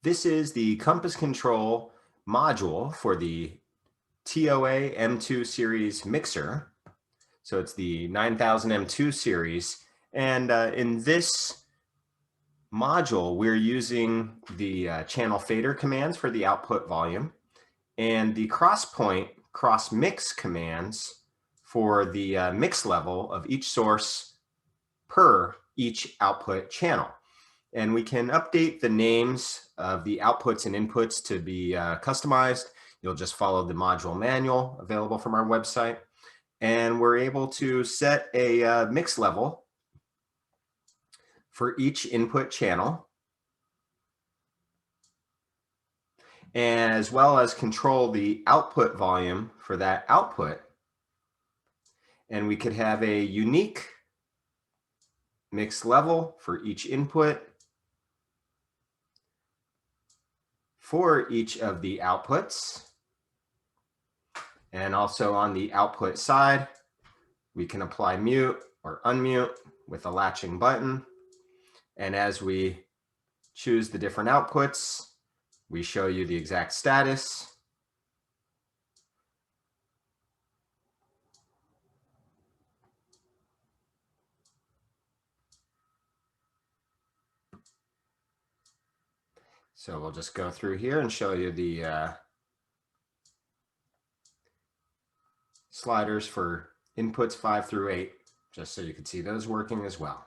This is the compass control module for the TOA M2 series mixer. So it's the 9000 M2 series. And in this module, we're using the channel fader commands for the output volume and the cross-point cross-mix commands for the mix level of each source per each output channel. And we can update the names of the outputs and inputs to be customized. You'll just follow the module manual available from our website. And we're able to set a mix level for each input channel, as well as control the output volume for that output. And we could have a unique mix level for each input for each of the outputs. And also on the output side, we can apply mute or unmute with a latching button. And as we choose the different outputs, we show you the exact status. So we'll just go through here and show you the sliders for inputs 5 through 8, just so you can see those working as well.